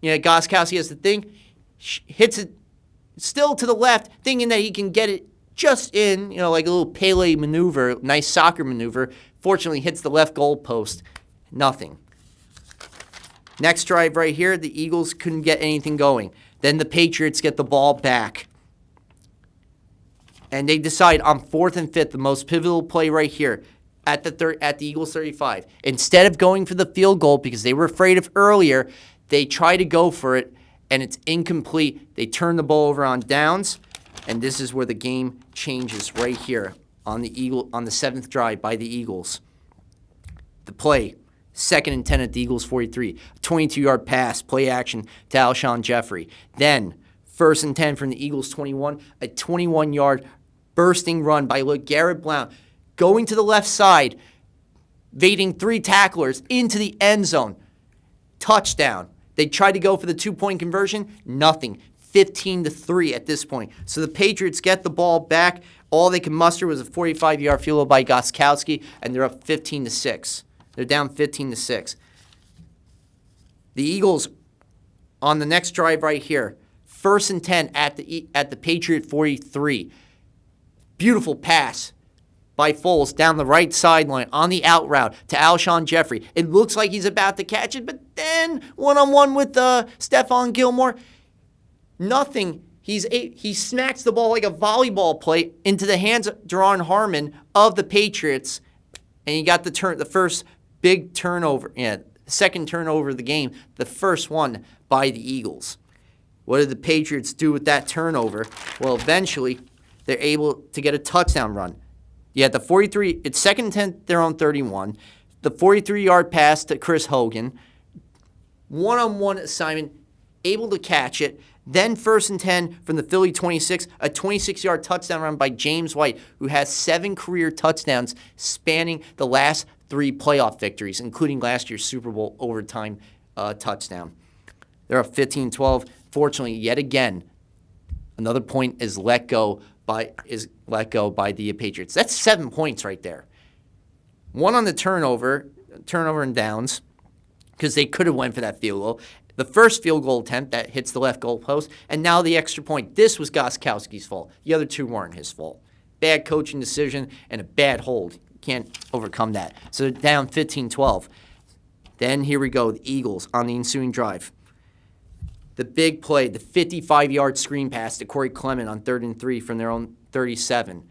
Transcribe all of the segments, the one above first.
Gostkowski has the thing, hits it still to the left, thinking that he can get it just in, like a little Pele maneuver, nice soccer maneuver. Fortunately, hits the left goal post. Nothing. Next drive right here, the Eagles couldn't get anything going. Then the Patriots get the ball back. And they decide on 4th and 5th, the most pivotal play right here at the Eagles 35. Instead of going for the field goal because they were afraid of earlier, they try to go for it, and it's incomplete. They turn the ball over on downs, and this is where the game changes right here on the 7th drive by the Eagles. The play, 2nd and 10 at the Eagles 43, a 22-yard pass, play action to Alshon Jeffrey. Then 1st and 10 from the Eagles 21, a 21-yard bursting run by LeGarrette Blount, going to the left side, evading 3 tacklers into the end zone. Touchdown. They tried to go for the 2-point conversion. Nothing. 15-3 at this point. So the Patriots get the ball back. All they can muster was a 45-yard field goal by Gostkowski, and they're up 15-6. They're down 15-6. The Eagles, on the next drive right here, 1st and 10 at the Patriot 43. Beautiful pass by Foles down the right sideline on the out route to Alshon Jeffrey. It looks like he's about to catch it, but then one-on-one with Stephon Gilmore, nothing. He smacks the ball like a volleyball play into the hands of Duron Harmon of the Patriots, and he got the first big turnover, second turnover of the game, the first one by the Eagles. What did the Patriots do with that turnover? Well, eventually, they're able to get a touchdown run. The 43, it's 2nd and 10, their own 31. The 43-yard pass to Chris Hogan. One-on-one assignment, able to catch it. Then 1st and 10 from the Philly 26, a 26-yard touchdown run by James White, who has 7 career touchdowns spanning the last 3 playoff victories, including last year's Super Bowl overtime touchdown. They're up 15-12. Fortunately, yet again, another point is let go by the Patriots. That's 7 points right there. One on the turnover and downs, because they could have went for that field goal. The first field goal attempt that hits the left goal post, and now the extra point. This was Gostkowski's fault. The other 2 weren't his fault. Bad coaching decision and a bad hold. Can't overcome that. So they're down 15-12. Then here we go, the Eagles on the ensuing drive. The big play, the 55-yard screen pass to Corey Clement on 3rd and 3 from their own 37.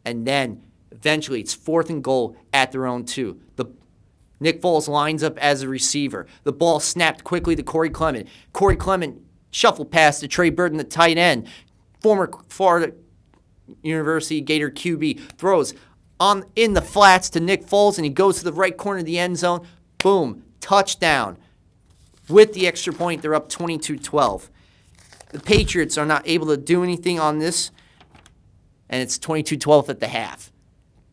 And then eventually it's 4th and goal at their own 2. Nick Foles lines up as a receiver. The ball snapped quickly to Corey Clement. Corey Clement shuffle pass to Trey Burton, the tight end. Former Florida University Gator QB throws in the flats to Nick Foles, and he goes to the right corner of the end zone. Boom, touchdown. With the extra point, they're up 22-12. The Patriots are not able to do anything on this, and it's 22-12 at the half.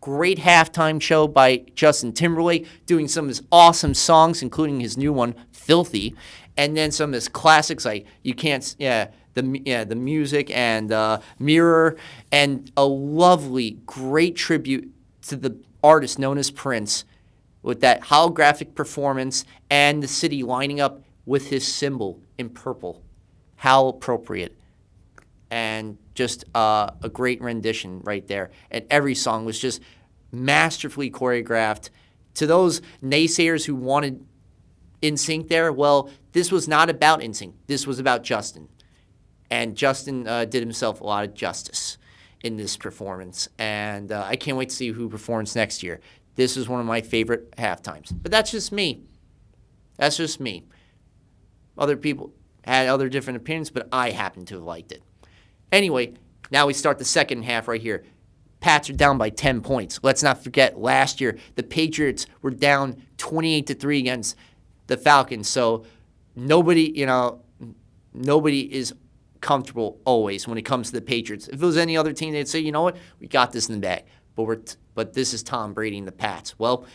Great halftime show by Justin Timberlake, doing some of his awesome songs, including his new one, Filthy, and then some of his classics like the music and Mirror, and a lovely, great tribute to the artist known as Prince, with that holographic performance and the city lining up with his symbol in purple. How appropriate. And just a great rendition right there. And every song was just masterfully choreographed. To those naysayers who wanted NSYNC there, well, this was not about NSYNC. This was about Justin. And Justin did himself a lot of justice in this performance. And I can't wait to see who performs next year. This is one of my favorite halftimes. But that's just me. That's just me. Other people had other different opinions, but I happen to have liked it. Anyway, now we start the second half right here. Pats are down by 10 points. Let's not forget, last year, the Patriots were down 28-3 against the Falcons. So nobody is comfortable always when it comes to the Patriots. If it was any other team, they'd say, you know what, we got this in the bag. But this is Tom Brady and the Pats. Well,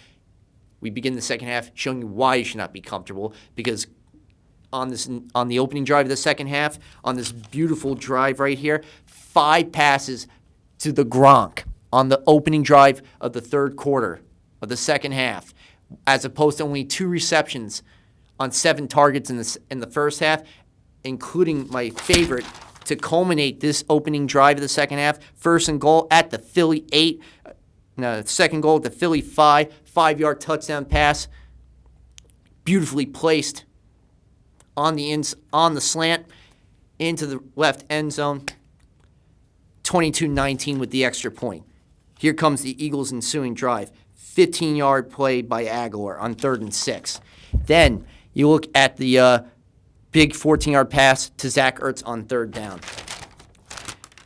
we begin the second half showing you why you should not be comfortable, because on the opening drive of the second half, on this beautiful drive right here, 5 passes to the Gronk on the opening drive of the third quarter of the second half, as opposed to only 2 receptions on 7 targets in the first half, including my favorite to culminate this opening drive of the second half. 1st and goal at the Philly 8. No, 2nd goal at the Philly 5. 5-yard touchdown pass. Beautifully placed on the slant into the left end zone. 22-19 with the extra point. Here comes the Eagles' ensuing drive. 15-yard play by Aguilar on 3rd and 6. Then you look at the big 14-yard pass to Zach Ertz on 3rd down.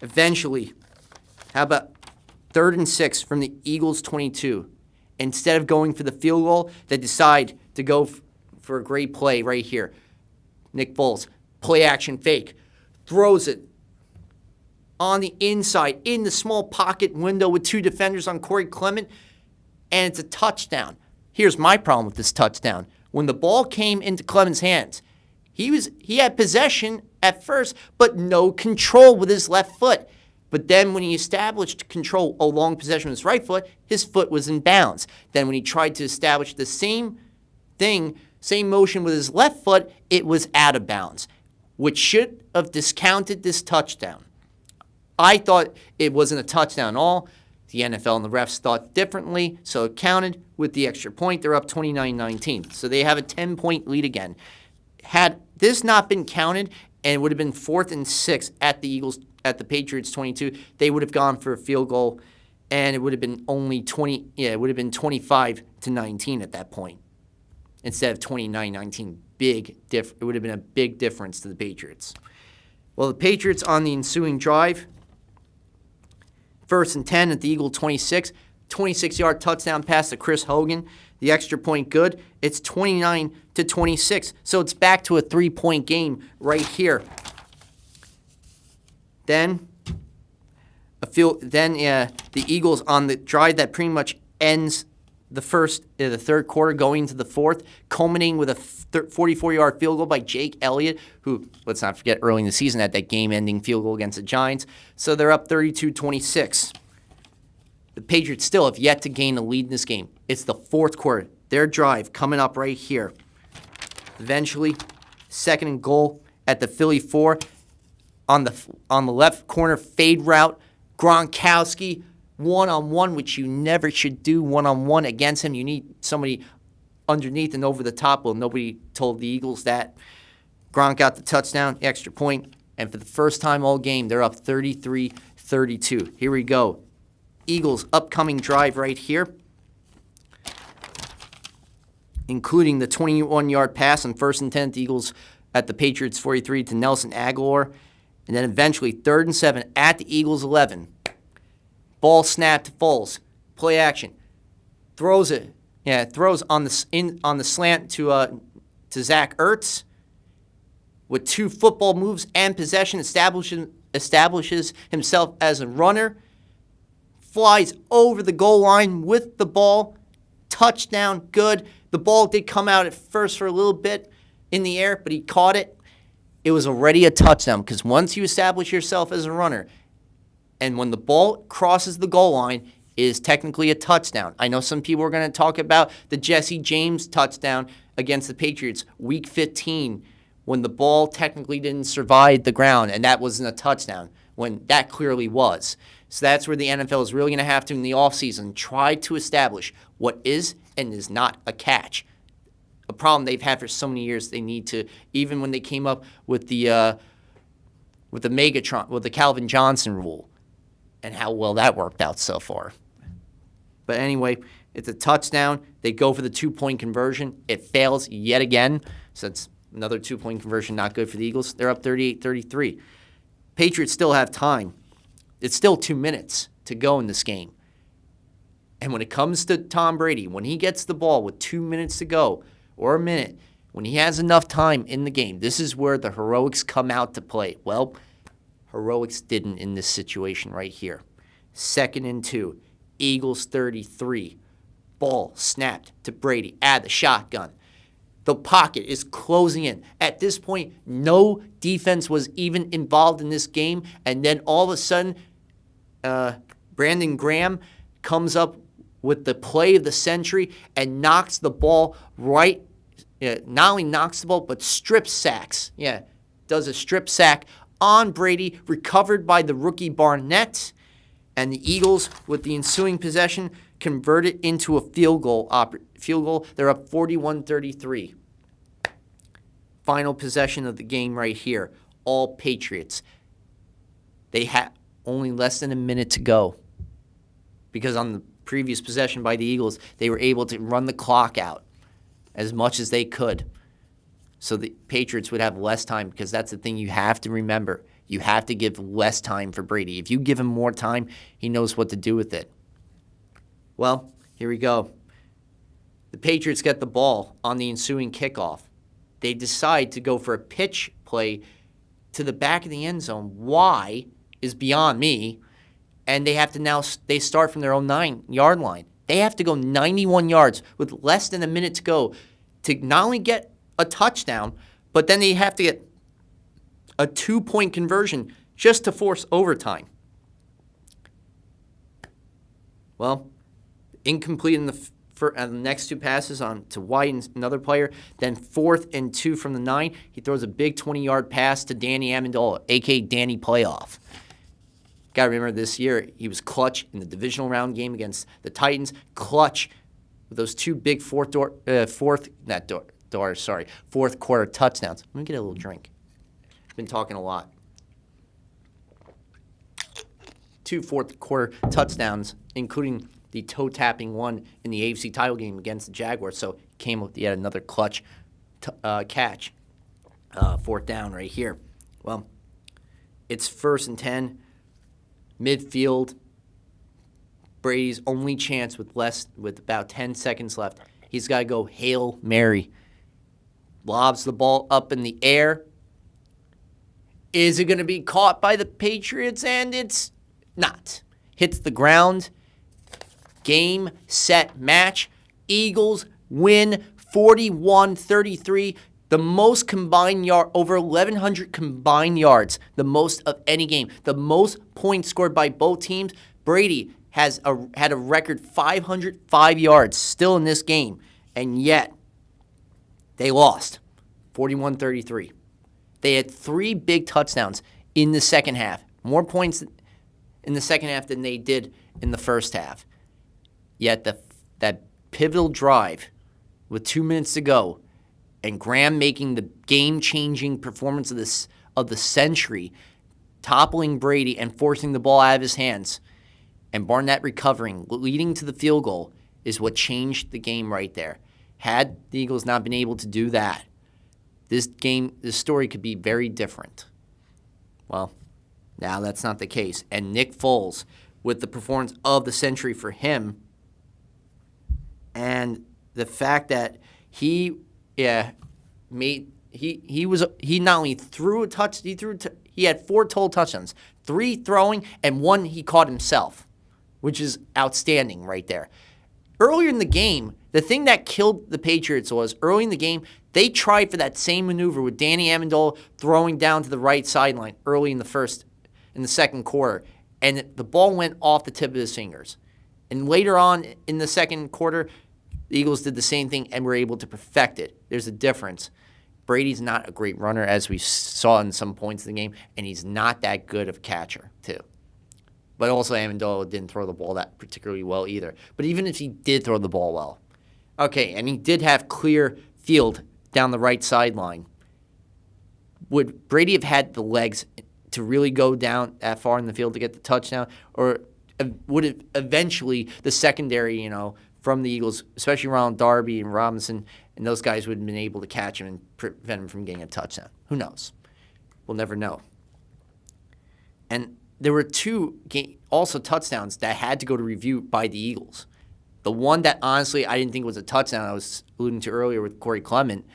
Eventually, how about 3rd and 6 from the Eagles' 22? Instead of going for the field goal, they decide to go for a great play right here. Nick Foles, play action fake, throws it on the inside in the small pocket window with 2 defenders on Corey Clement, and it's a touchdown. Here's my problem with this touchdown. When the ball came into Clement's hands, he had possession at first, but no control with his left foot. But then when he established control along possession with his right foot, his foot was in bounds. Then when he tried to establish the same motion with his left foot, it was out of bounds, which should have discounted this touchdown. I thought it wasn't a touchdown at all. The NFL and the refs thought differently, so it counted with the extra point. They're up 29-19. So they have a 10-point lead again. Had this not been counted, and it would have been 4th and 6 at the Patriots 22, they would have gone for a field goal, and it would have been only it would have been 25-19 at that point instead of 29-19. It would have been a big difference to the Patriots. Well, the Patriots on the ensuing drive, 1st and 10 at the Eagle 26, 26-yard touchdown pass to Chris Hogan. The extra point good. It's 29-26, so it's back to a 3-point game right here. Then the Eagles on the drive that pretty much ends the 3rd quarter going into the 4th, culminating with a 44-yard field goal by Jake Elliott, who, let's not forget, early in the season had that game-ending field goal against the Giants. So they're up 32-26. The Patriots still have yet to gain a lead in this game. It's the 4th quarter. Their drive coming up right here. Eventually, 2nd and goal at the Philly 4. On the left corner fade route, Gronkowski one-on-one, which you never should do one-on-one against him. You need somebody underneath and over the top. Well, nobody told the Eagles that. Gronk got the touchdown, extra point, and for the first time all game, they're up 33-32. Here we go. Eagles' upcoming drive right here, including the 21-yard pass on 1st and 10. The Eagles at the Patriots 43 to Nelson Aguilar. And then eventually 3rd and 7 at the Eagles 11. Ball snapped to Foles. Play action. Throws it. Yeah, throws on the slant to Zach Ertz. With 2 football moves and possession, establishes himself as a runner. Flies over the goal line with the ball. Touchdown, good. The ball did come out at first for a little bit in the air, but he caught it. It was already a touchdown because once you establish yourself as a runner, and when the ball crosses the goal line, it is technically a touchdown. I know some people are going to talk about the Jesse James touchdown against the Patriots, Week 15, when the ball technically didn't survive the ground, and that wasn't a touchdown, when that clearly was. So that's where the NFL is really going to have to, in the offseason, try to establish what is and is not a catch. A problem they've had for so many years. They need to, even when they came up with the Calvin Johnson rule, and how well that worked out so far. But anyway, it's a touchdown. They go for the 2-point conversion. It fails yet again. So it's another 2-point conversion, not good for the Eagles. They're up 38-33. Patriots still have time. It's still 2 minutes to go in this game. And when it comes to Tom Brady, when he gets the ball with 2 minutes to go, or a minute, when he has enough time in the game, this is where the heroics come out to play. Well, heroics didn't in this situation right here. 2nd and 2, Eagles 33. Ball snapped to Brady. Add the shotgun. The pocket is closing in. At this point, no defense was even involved in this game. And then all of a sudden, Brandon Graham comes up with the play of the century and knocks the ball right not only knocks the ball, but strip sacks. Yeah, does a strip sack on Brady, recovered by the rookie Barnett, and the Eagles, with the ensuing possession, convert it into a field goal. They're up 41-33. Final possession of the game right here. All Patriots. They had only less than a minute to go, because on the previous possession by the Eagles, they were able to run the clock out as much as they could, so the Patriots would have less time, because that's the thing you have to remember. You have to give less time for Brady. If you give him more time, he knows what to do with it. Well, here we go. The Patriots get the ball on the ensuing kickoff. They decide to go for a pitch play to the back of the end zone. Why is beyond me. And they start from their own 9-yard line. They have to go 91 yards with less than a minute to go to not only get a touchdown, but then they have to get a 2-point conversion just to force overtime. Well, incomplete in the next 2 passes on to White and another player. Then 4th and 2 from the 9. He throws a big 20-yard pass to Danny Amendola, a.k.a. Danny Playoff. Got to remember, this year he was clutch in the divisional round game against the Titans. Clutch with those 2 big fourth quarter touchdowns. Let me get a little drink. I've been talking a lot. 2 fourth quarter touchdowns, including the toe-tapping one in the AFC title game against the Jaguars. So came with yet another clutch catch. 4th down right here. Well, it's 1st and 10. Midfield. Brady's only chance with about 10 seconds left. He's got to go Hail Mary. Lobs the ball up in the air. Is it going to be caught by the Patriots? And it's not. Hits the ground. Game, set, match. Eagles win 41-33. The most combined yard, over 1,100 combined yards, the most of any game. The most points scored by both teams. Brady had a record 505 yards still in this game, and yet they lost 41-33. They had 3 big touchdowns in the second half, more points in the second half than they did in the first half. Yet that pivotal drive with 2 minutes to go, and Graham making the game-changing performance of the century, toppling Brady and forcing the ball out of his hands, and Barnett recovering, leading to the field goal, is what changed the game right there. Had the Eagles not been able to do that, this story could be very different. Well, now that's not the case. And Nick Foles, with the performance of the century for him, and the fact that he not only threw a touch, he had 4 total touchdowns, 3 throwing, and 1 he caught himself, which is outstanding right there. Earlier in the game, the thing that killed the Patriots was, early in the game, they tried for that same maneuver with Danny Amendola throwing down to the right sideline early in the second quarter, and the ball went off the tip of his fingers. And later on in the second quarter, the Eagles did the same thing and were able to perfect it. There's a difference. Brady's not a great runner, as we saw in some points of the game, and he's not that good of a catcher, too. But also, Amendola didn't throw the ball that particularly well either. But even if he did throw the ball well, okay, and he did have clear field down the right sideline, would Brady have had the legs to really go down that far in the field to get the touchdown? Or would it eventually, the secondary, from the Eagles, especially Ronald Darby and Robinson, and those guys would have been able to catch him and prevent him from getting a touchdown? Who knows? We'll never know. And there were 2 also touchdowns that had to go to review by the Eagles. The one that, honestly, I didn't think was a touchdown, I was alluding to earlier with Corey Clement.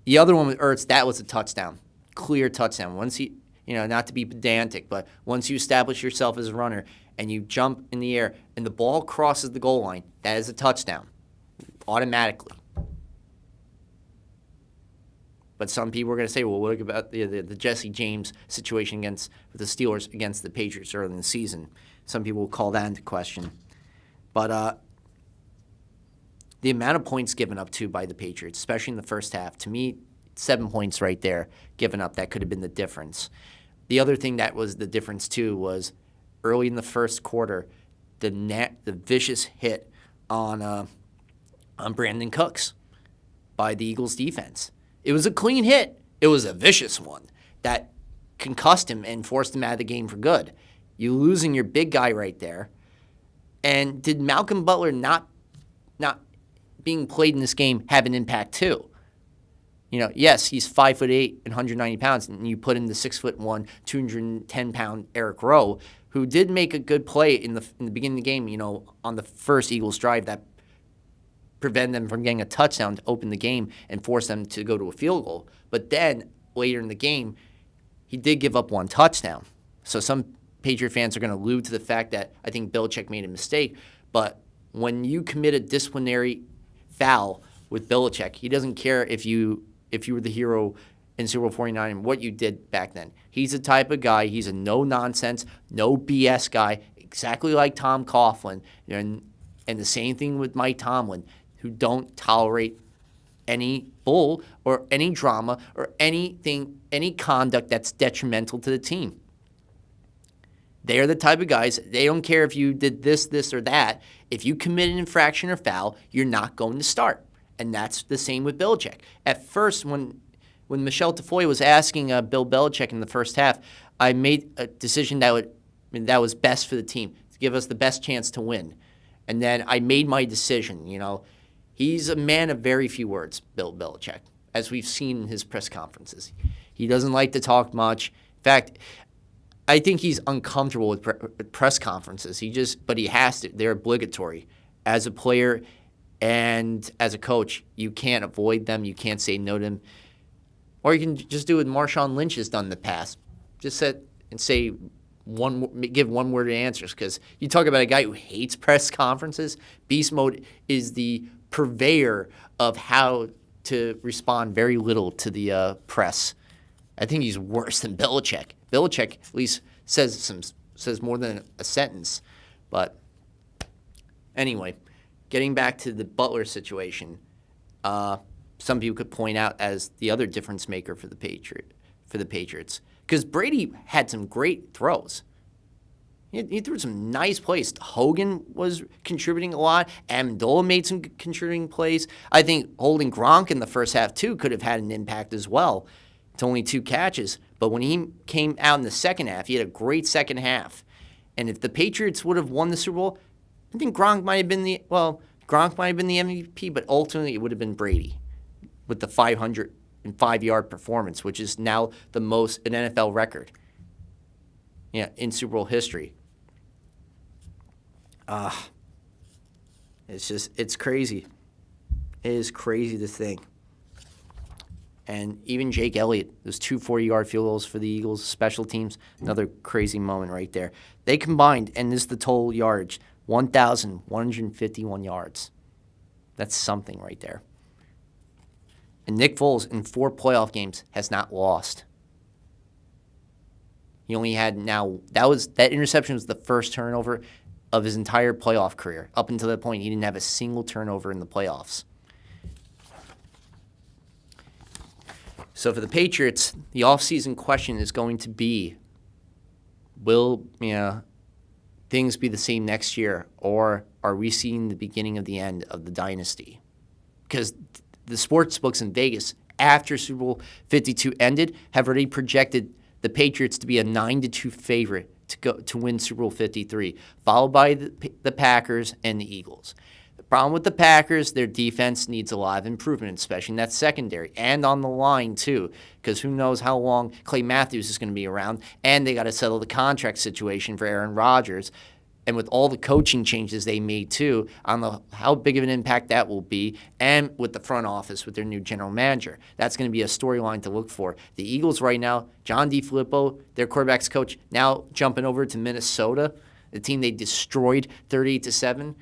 The other one with Ertz, that was a touchdown. Clear touchdown. Once he, not to be pedantic, but once you establish yourself as a runner and you jump in the air and the ball crosses the goal line, that is a touchdown, automatically. But some people are going to say, well, what about the Jesse James situation with the Steelers against the Patriots early in the season? Some people will call that into question. But the amount of points given up too by the Patriots, especially in the first half, to me, 7 points right there given up. That could have been the difference. The other thing that was the difference too was early in the first quarter, the vicious hit on Brandon Cooks by the Eagles defense. It was a clean hit. It was a vicious one that concussed him and forced him out of the game for good. You're losing your big guy right there. And did Malcolm Butler not being played in this game have an impact too? Yes, he's 5'8" and 190 pounds, and you put in the 6'1", 210-pound Eric Rowe, who did make a good play in the beginning of the game. On the first Eagles drive that prevented them from getting a touchdown to open the game and force them to go to a field goal. But then later in the game, he did give up one touchdown. So some Patriot fans are going to allude to the fact that I think Belichick made a mistake. But when you commit a disciplinary foul with Belichick, he doesn't care if you were the hero in Super Bowl 49 and what you did back then. He's the type of guy, he's a no-nonsense, no BS guy, exactly like Tom Coughlin. And the same thing with Mike Tomlin, who don't tolerate any bull or any drama or anything, any conduct that's detrimental to the team. They are the type of guys, they don't care if you did this, or that. If you commit an infraction or foul, you're not going to start. And that's the same with Belichick. At first, when Michelle Tafoya was asking Bill Belichick in the first half, I made a decision that was best for the team, to give us the best chance to win. And then I made my decision. He's a man of very few words, Bill Belichick, as we've seen in his press conferences. He doesn't like to talk much. In fact, I think he's uncomfortable with press conferences. But he has to. They're obligatory. As a player and as a coach, you can't avoid them. You can't say no to them. Or you can just do what Marshawn Lynch has done in the past. Just sit and say give one-word answers. Because you talk about a guy who hates press conferences. Beast Mode is the purveyor of how to respond very little to the press. I think he's worse than Belichick. Belichick at least says more than a sentence. But anyway, getting back to the Butler situation, some people could point out as the other difference maker for the Patriots, because Brady had some great throws. He threw some nice plays. Hogan was contributing a lot. Amendola made some contributing plays. I think holding Gronk in the first half too could have had an impact as well. It's only 2 catches. But when he came out in the second half, he had a great second half. And if the Patriots would have won the Super Bowl, I think Gronk might have been the MVP, but ultimately it would have been Brady with the 505-yard performance, which is now the most an NFL record in Super Bowl history. It's crazy. It is crazy to think. And even Jake Elliott, those 2 40-yard field goals for the Eagles, special teams, another crazy moment right there. They combined, and this is the total yardage, 1,151 yards. That's something right there. And Nick Foles, in 4 playoff games, has not lost. He only had that interception was the first turnover of his entire playoff career. Up until that point, he didn't have a single turnover in the playoffs. So for the Patriots, the offseason question is going to be, will things be the same next year, or are we seeing the beginning of the end of the dynasty? Because the sports books in Vegas, after Super Bowl 52 ended, have already projected the Patriots to be a 9-2 favorite to win Super Bowl 53, followed by the Packers and the Eagles. The problem with the Packers, their defense needs a lot of improvement, especially in that secondary and on the line too, because who knows how long Clay Matthews is going to be around, and they got to settle the contract situation for Aaron Rodgers. And with all the coaching changes they made too, I don't know how big of an impact that will be, and with the front office with their new general manager. That's going to be a storyline to look for. The Eagles right now, John DeFilippo, their quarterback's coach, now jumping over to Minnesota, the team they destroyed 38-7.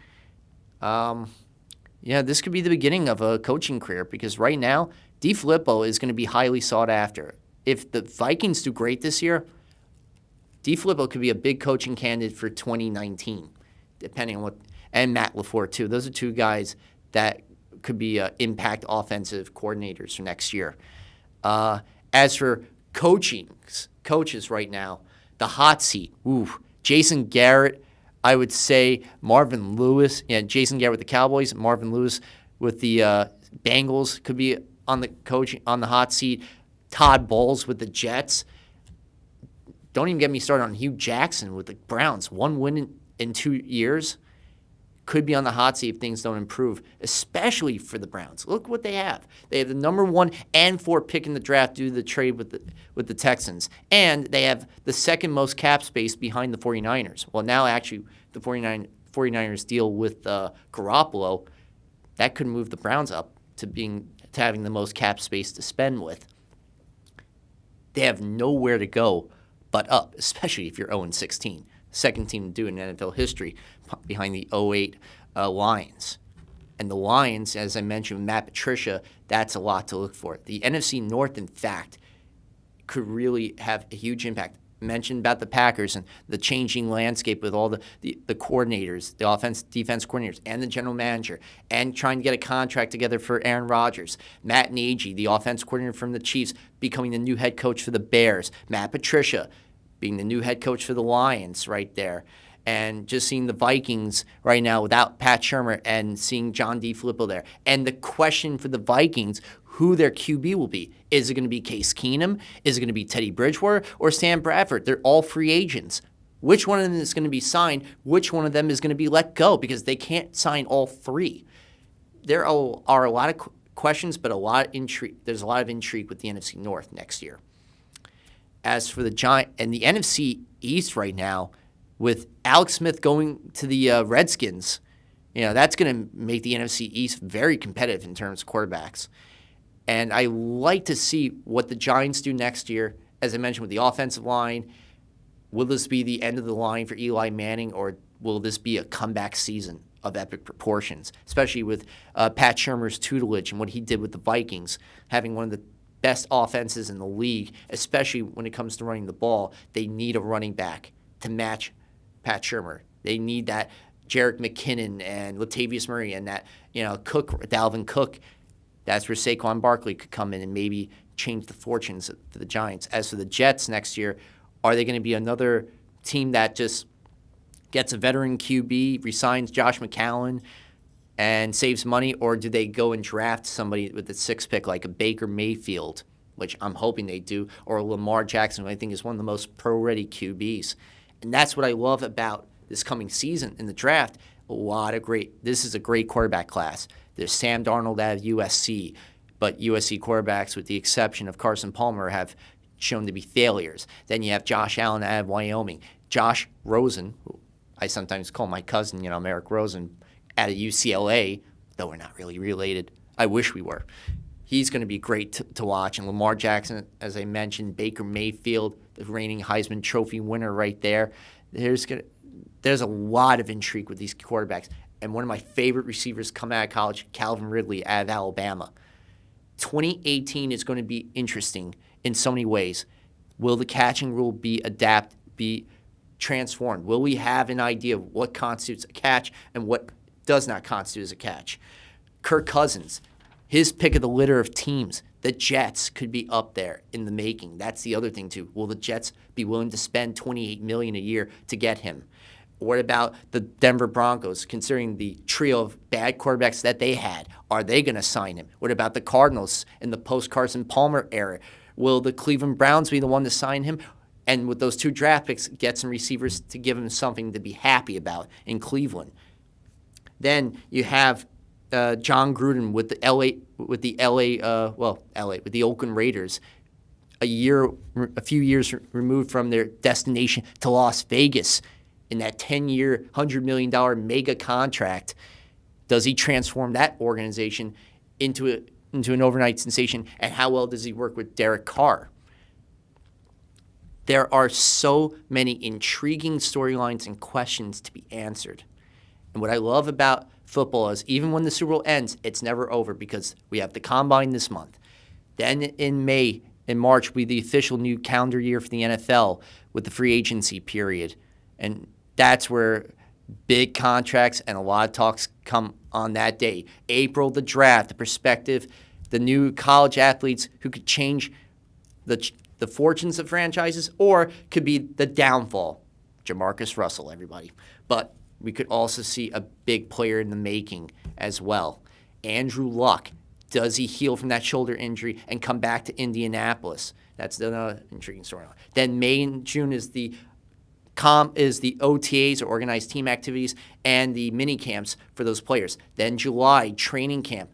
This could be the beginning of a coaching career, because right now, DeFilippo is going to be highly sought after. If the Vikings do great this year, DeFilippo could be a big coaching candidate for 2019, depending on and Matt LaFleur too. Those are 2 guys that could be impact offensive coordinators for next year. As for coaches right now, the hot seat, Jason Garrett, I would say Marvin Lewis, Jason Garrett with the Cowboys, Marvin Lewis with the Bengals could be on the hot seat. Todd Bowles with the Jets. Don't even get me started on Hugh Jackson with the Browns. 1 win in 2 years. Could be on the hot seat if things don't improve, especially for the Browns. Look what they have. They have the number 1 and 4 pick in the draft due to the trade with the Texans. And they have the second most cap space behind the 49ers. Well, now actually the 49ers deal with Garoppolo. That could move the Browns up to having the most cap space to spend with. They have nowhere to go but up, especially if you're 0-16. Second team to do it in NFL history behind the 08 Lions. And the Lions, as I mentioned, Matt Patricia, that's a lot to look for. The NFC North, in fact, could really have a huge impact. Mentioned about the Packers and the changing landscape with all the coordinators, the defense coordinators, and the general manager, and trying to get a contract together for Aaron Rodgers. Matt Nagy, the offense coordinator from the Chiefs, becoming the new head coach for the Bears. Matt Patricia being the new head coach for the Lions right there. And just seeing the Vikings right now without Pat Shurmur and seeing John DeFilippo there. And the question for the Vikings, who their QB will be. Is it going to be Case Keenum? Is it going to be Teddy Bridgewater or Sam Bradford? They're all free agents. Which one of them is going to be signed? Which one of them is going to be let go? Because they can't sign all three. There are a lot of questions, but there's a lot of intrigue with the NFC North next year. As for the Giants and the NFC East right now, with Alex Smith going to the Redskins, that's going to make the NFC East very competitive in terms of quarterbacks. And I like to see what the Giants do next year. As I mentioned, with the offensive line, will this be the end of the line for Eli Manning, or will this be a comeback season of epic proportions, especially with Pat Shurmur's tutelage and what he did with the Vikings, having one of the best offenses in the league, especially when it comes to running the ball. They need a running back to match Pat Shurmur. They need that Jerick McKinnon and Latavius Murray and that Dalvin Cook. That's where Saquon Barkley could come in and maybe change the fortunes for the Giants. As for the Jets next year, are they going to be another team that just gets a veteran QB, resigns Josh McCown, and saves money, or do they go and draft somebody with the 6th pick like a Baker Mayfield, which I'm hoping they do, or Lamar Jackson, who I think is one of the most pro-ready QBs. And that's what I love about this coming season in the draft. This is a great quarterback class. There's Sam Darnold out of USC, but USC quarterbacks, with the exception of Carson Palmer, have shown to be failures. Then you have Josh Allen out of Wyoming. Josh Rosen, who I sometimes call my cousin, Merrick Rosen, out of UCLA, though we're not really related. I wish we were. He's going to be great to watch. And Lamar Jackson, as I mentioned, Baker Mayfield, the reigning Heisman Trophy winner right there. There's a lot of intrigue with these quarterbacks. And one of my favorite receivers coming out of college, Calvin Ridley out of Alabama. 2018 is going to be interesting in so many ways. Will the catching rule be transformed? Will we have an idea of what constitutes a catch and what does not constitute as a catch? Kirk Cousins, his pick of the litter of teams, the Jets could be up there in the making. That's the other thing, too. Will the Jets be willing to spend $28 million a year to get him? What about the Denver Broncos, considering the trio of bad quarterbacks that they had? Are they going to sign him? What about the Cardinals in the post-Carson Palmer era? Will the Cleveland Browns be the one to sign him? And with those 2 draft picks, get some receivers to give him something to be happy about in Cleveland. Then you have John Gruden with the Oakland Raiders, a few years removed from their destination to Las Vegas in that 10-year, $100 million mega contract. Does he transform that organization into an overnight sensation? And how well does he work with Derek Carr? There are so many intriguing storylines and questions to be answered. And what I love about football is even when the Super Bowl ends, it's never over because we have the Combine this month. Then in March, will be the official new calendar year for the NFL with the free agency period. And that's where Big contracts and a lot of talks come on that day. April, the draft, the perspective, the new college athletes who could change the fortunes of franchises, or could be the downfall. Jamarcus Russell, everybody. But we could also see a big player in the making as well. Andrew Luck. Does he heal from that shoulder injury and come back to Indianapolis? That's another intriguing storyline. Then May and June is the OTAs, or organized team activities, and the mini camps for those players. Then July, training camp,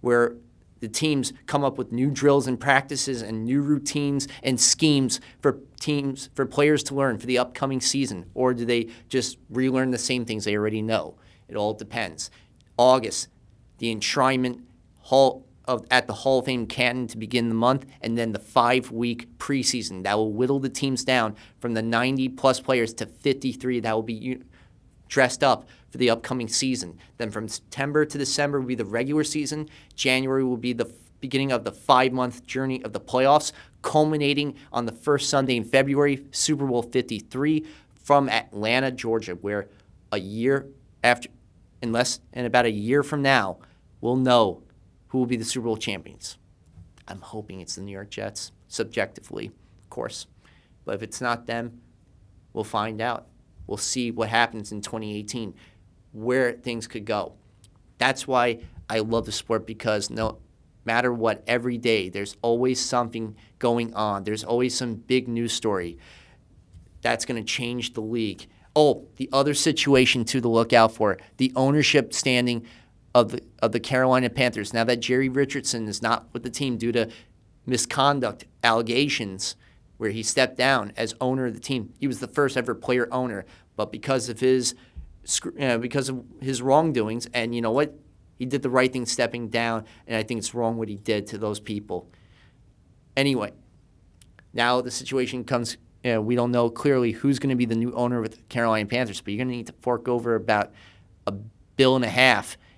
where the teams come up with new drills and practices and new routines and schemes for players to learn for the upcoming season. Or do they just relearn the same things they already know? It all depends. August, the enshrinement at the Hall of Fame Canton to begin the month, and then the 5-week preseason that will whittle the teams down from the 90-plus players to 53 that will be dressed up for the upcoming season. Then from September to December will be the regular season. January will be the beginning of the 5-month journey of the playoffs, culminating on the first Sunday in February, Super Bowl 53 from Atlanta, Georgia, where about a year from now, we'll know who will be the Super Bowl champions. I'm hoping it's the New York Jets, subjectively, of course. But if it's not them, we'll find out. We'll see what happens in 2018, where things could go. That's why I love the sport, because no matter what, every day, there's always something going on. There's always some big news story that's going to change the league. Oh, the other situation, too, to look out for, the ownership standing of the Carolina Panthers. Now that Jerry Richardson is not with the team due to misconduct allegations where he stepped down as owner of the team. He was the first ever player owner, but because of his wrongdoings, and you know what? He did the right thing stepping down, and I think it's wrong what he did to those people. Anyway, now the situation comes, we don't know clearly who's going to be the new owner with the Carolina Panthers, but you're going to need to fork over about $1.5 billion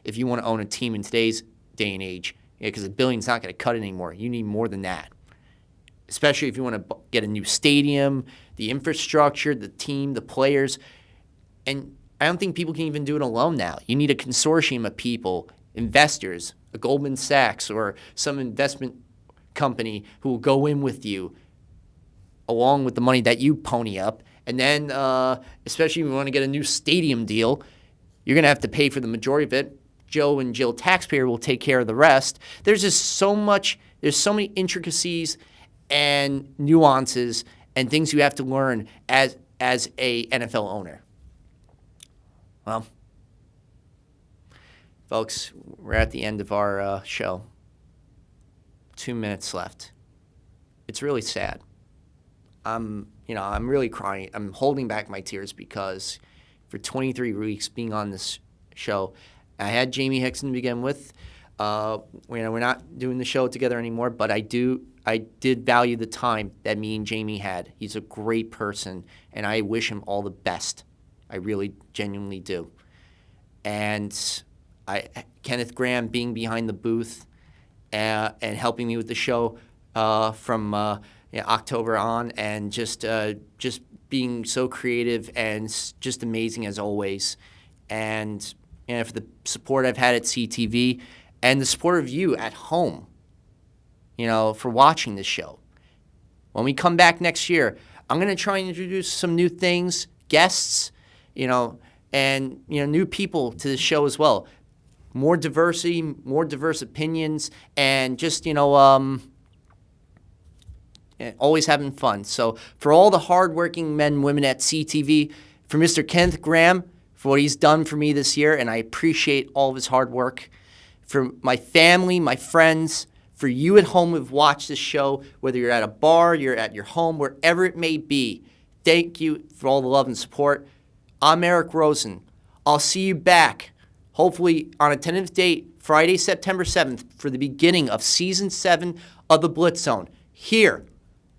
if you want to own a team in today's day and age, because $1 billion's not going to cut it anymore. You need more than that, especially if you want to get a new stadium, the infrastructure, the team, the players. And I don't think people can even do it alone now. You need a consortium of people, investors, a Goldman Sachs or some investment company who will go in with you along with the money that you pony up. And then, especially if you want to get a new stadium deal, you're going to have to pay for the majority of it. Joe and Jill taxpayer will take care of the rest. There's just so many intricacies and nuances and things you have to learn as a NFL owner. Well, folks, we're at the end of our show. 2 minutes left. It's really sad. I'm really crying. I'm holding back my tears because for 23 weeks being on this show, I had Jamie Hickson to begin with. We're not doing the show together anymore, but I did value the time that me and Jamie had. He's a great person, and I wish him all the best. I really genuinely do. And Kenneth Graham being behind the booth and helping me with the show from October on, and just being so creative and just amazing as always. And for the support I've had at CTV and the support of you at home, for watching this show. When we come back next year, I'm going to try and introduce some new things, guests, and new people to the show as well. More diversity, more diverse opinions, and just always having fun. So for all the hardworking men and women at CTV, for Mr. Kenneth Graham, for what he's done for me this year, and I appreciate all of his hard work. For my family, my friends, for you at home who've watched this show, whether you're at a bar, you're at your home, wherever it may be, thank you for all the love and support. I'm Eric Rosen. I'll see you back, hopefully on a tentative date, Friday, September 7th, for the beginning of Season 7 of the Blitz Zone, here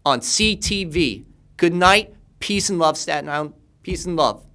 on CTV. Good night. Peace and love, Staten Island. Peace and love.